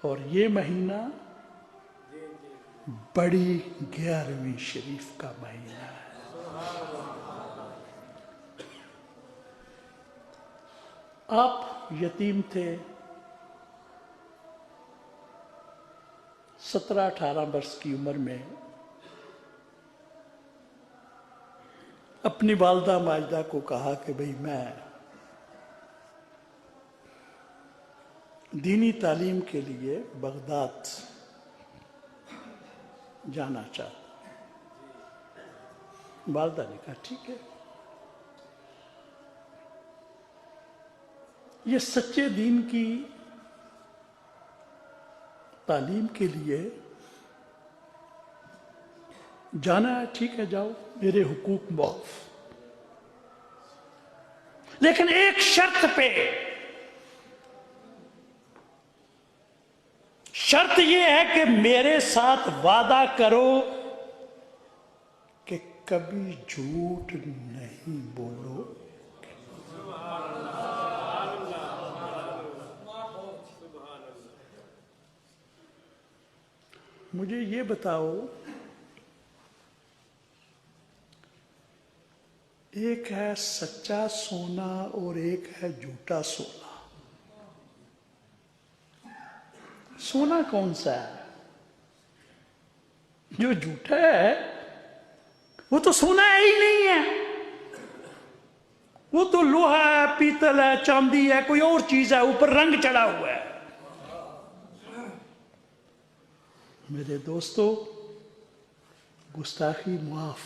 और ये महीना बड़ी 11वीं शरीफ का महीना है। आप यतीम थे, 17-18 वर्ष की उम्र में अपनी वालदा माजदा को कहा कि भाई मैं दीनी तालीम के लिए बगदाद जाना चाहता। वालदा ने कहा ठीक है। ये सच्चे दीन की तालीम के लिए जाना है, ठीक है जाओ, मेरे हुकूक माफ, लेकिन एक शर्त पे। शर्त यह है कि मेरे साथ वादा करो कि कभी झूठ नहीं बोलो। मुझे ये बताओ, एक है सच्चा सोना और एक है झूठा सोना। सोना कौन सा है? जो झूठा है वो तो सोना है ही नहीं है, वो तो लोहा है, पीतल है, चांदी है, कोई और चीज है, ऊपर रंग चढ़ा हुआ है। मेरे दोस्तों, गुस्ताखी माफ।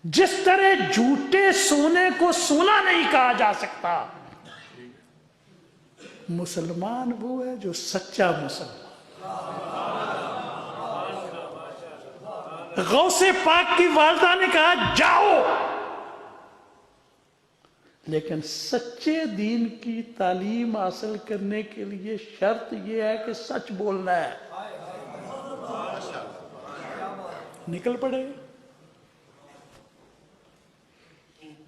जिस तरह झूठे सोने को सोना नहीं कहा जा सकता, मुसलमान वो है जो सच्चा मुसलमान। गौसे पाक की वालदा ने कहा जाओ, लेकिन सच्चे दीन की तालीम हासिल करने के लिए शर्त यह है कि सच बोलना है। निकल पड़े।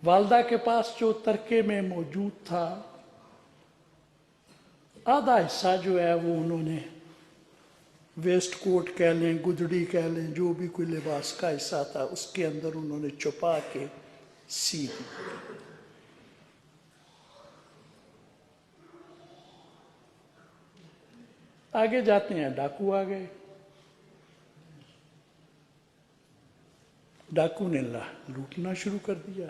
वालदा के पास जो तरके में मौजूद था, आधा हिस्सा जो है वो उन्होंने वेस्ट कोट कह लें, गुदड़ी कह लें, जो भी कोई लिबास का हिस्सा था उसके अंदर उन्होंने छुपा के सी दी। आगे जाते हैं, डाकू आ गए। डाकू ने लूटना शुरू कर दिया।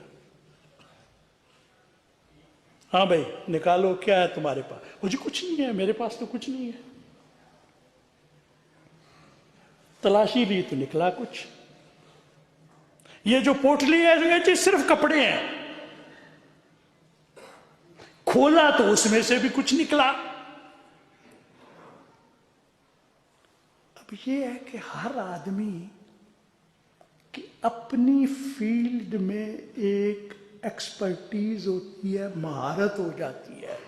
हाँ भाई निकालो, क्या है तुम्हारे पास? मुझे कुछ नहीं है, मेरे पास तो कुछ नहीं है। तलाशी ली तो निकला कुछ। ये जो पोटली है ये जी सिर्फ कपड़े हैं। खोला तो उसमें से भी कुछ निकला। अब ये है कि हर आदमी की अपनी फील्ड में एक एक्सपर्टीज होती है, महारत हो जाती है।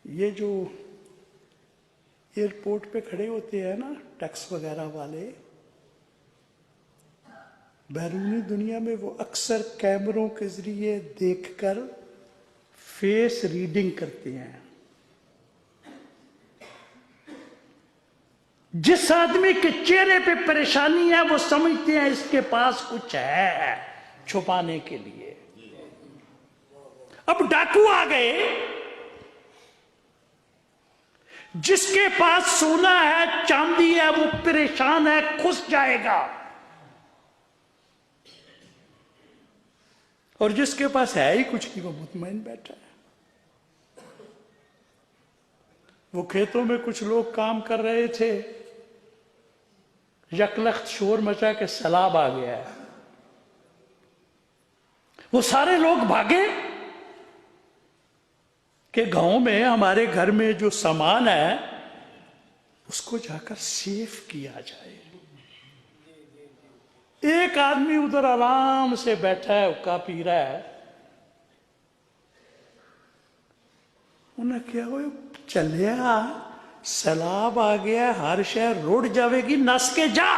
ये जो एयरपोर्ट पे खड़े होते हैं ना टैक्स वगैरह वाले, बैरूनी दुनिया में वो अक्सर कैमरों के जरिए देखकर फेस रीडिंग करते हैं। जिस आदमी के चेहरे पे परेशानी है वो समझते हैं इसके पास कुछ है छुपाने के लिए। अब डाकू आ गए। जिसके पास सोना है, चांदी है, वो परेशान है, खुश जाएगा। और जिसके पास है ही कुछ नहीं, वो मुतमईन बैठा है। वो खेतों में कुछ लोग काम कर रहे थे, यकलख्त शोर मचा के सैलाब आ गया है। वो सारे लोग भागे कि गांव में हमारे घर में जो सामान है उसको जाकर सेफ किया जाए। एक आदमी उधर आराम से बैठा है, हुक्का पी रहा है। उन्हें क्या हो, चलिया सैलाब आ गया, हर शहर रुड़ जाएगी, नस के जा।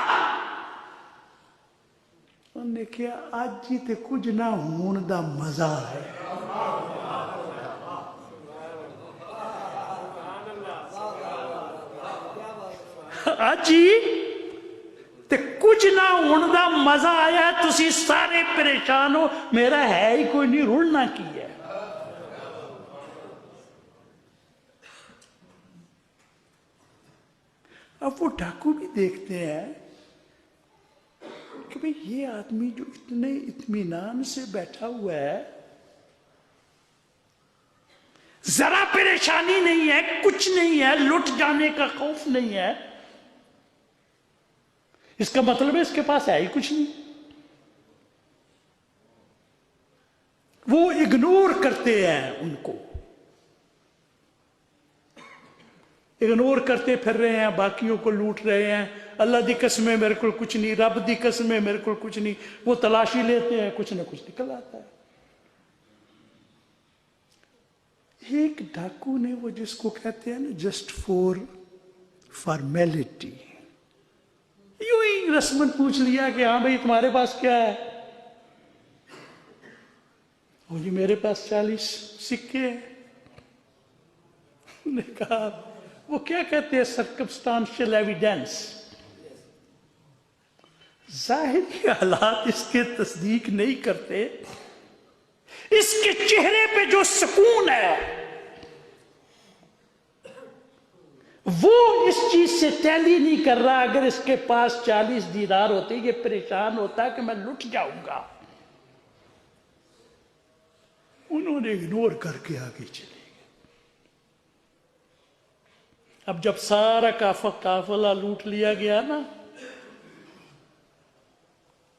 उन्हें क्या आज ही ते कुछ ना होने दा मजा है। अजी ते कुछ ना होने का मजा आया, तुसी सारे परेशान हो, मेरा है ही कोई नहीं, रुड़ना की है। अब वो डाकू भी देखते हैं कि भाई ये आदमी जो इतने इत्मीनान से बैठा हुआ है, जरा परेशानी नहीं है, कुछ नहीं है, लुट जाने का खौफ नहीं है, इसका मतलब है इसके पास है ही कुछ नहीं। वो इग्नोर करते हैं, उनको इग्नोर करते फिर रहे हैं, बाकियों को लूट रहे हैं। अल्लाह दी कसमें मेरे को कुछ नहीं, रब दी कसमें मेरे को कुछ नहीं। वो तलाशी लेते हैं, कुछ ना कुछ निकल आता है। एक डाकू ने वो जिसको कहते हैं ना जस्ट फॉर फॉर्मेलिटी, यूं ही रस्मन पूछ लिया कि हाँ भाई तुम्हारे पास क्या है? वो जी मेरे पास 40 सिक्के हैं। उन्होंने कहा वो क्या कहते हैं, सर्कमस्टांशियल एविडेंस, जाहिरी हालात इसके तस्दीक नहीं करते। इसके चेहरे पे जो सुकून है वो इस चीज से टैली नहीं कर रहा। अगर इसके पास 40 दीनार होते ये परेशान होता कि मैं लुट जाऊंगा। उन्होंने इग्नोर करके आगे चले गए। अब जब सारा काफिला लूट लिया गया ना,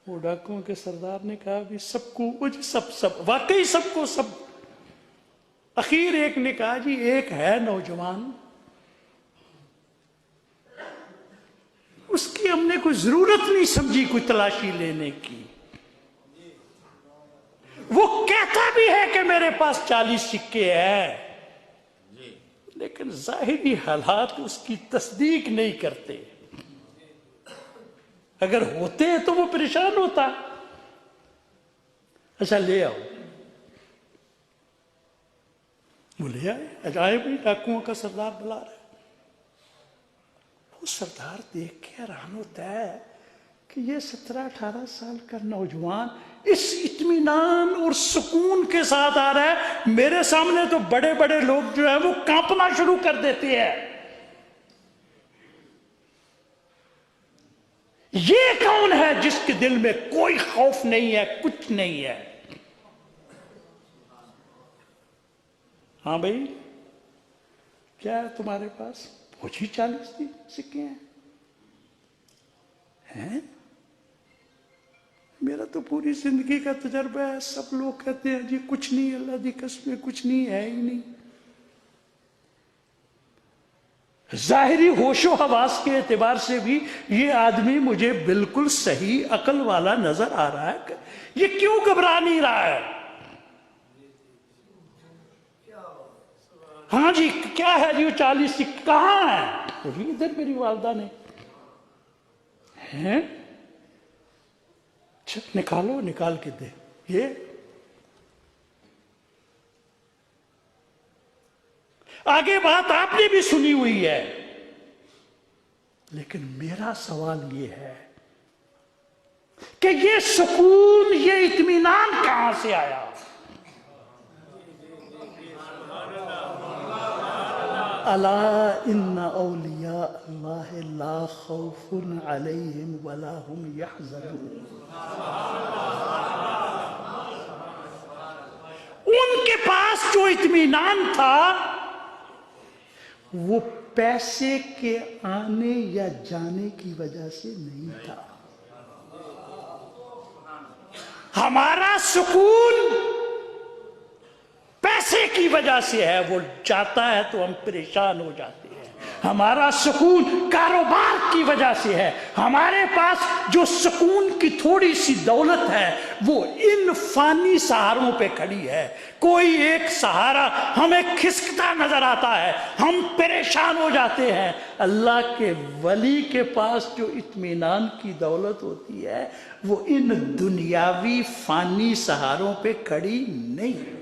वो डाकुओं के सरदार ने कहा भी सबको, वो जी सब वाकई सबको सब। आखिर एक ने कहा जी एक है नौजवान, उसकी हमने कोई जरूरत नहीं समझी कोई तलाशी लेने की। वो कहता भी है कि मेरे पास 40 सिक्के हैं, लेकिन जाहिरी हालात उसकी तस्दीक नहीं करते। अगर होते तो वो परेशान होता। अच्छा ले आओ, वो ले आए। आए भाई डाकुओं का सरदार बुला रहा है। वो सरदार देख के हैरान होता है कि ये 17-18 साल का नौजवान इस इत्मीनान और सुकून के साथ आ रहा है। मेरे सामने तो बड़े बड़े लोग जो है वो कांपना शुरू कर देते हैं। ये कौन है जिसके दिल में कोई खौफ नहीं है, कुछ नहीं है? हाँ भाई क्या है तुम्हारे पास? मुझे 40 सिक्के हैं। मेरा तो पूरी जिंदगी का तजर्बा है, सब लोग कहते हैं जी कुछ नहीं, अल्लाह की कसम कुछ नहीं है ही नहीं। जाहिरी होशो हवास के एतबार से भी ये आदमी मुझे बिल्कुल सही अकल वाला नजर आ रहा है। ये क्यों घबरा नहीं रहा है? हाँ जी क्या है जी? 40 सिक्के कहाँ है? तो इधर मेरी वालदा ने हैं। निकालो, निकाल के दे। ये आगे बात आपने भी सुनी हुई है, लेकिन मेरा सवाल ये है कि ये सुकून, ये इत्मीनान कहां से आया? अला इन्ना औलिया अल्लाह ला खौफुन अलैहिम वला हुम यहज़नून। उनके पास जो इत्मीनान था वो पैसे के आने या जाने की वजह से नहीं था। हमारा सुकून पैसे की वजह से है, वो जाता है तो हम परेशान हो जाते हैं। हमारा सुकून कारोबार की वजह से है। हमारे पास जो सुकून की थोड़ी सी दौलत है वो इन फानी सहारों पे खड़ी है। कोई एक सहारा हमें खिसकता नजर आता है, हम परेशान हो जाते हैं। अल्लाह के वली के पास जो इत्मीनान की दौलत होती है वो इन दुनियावी फानी सहारों पे खड़ी नहीं।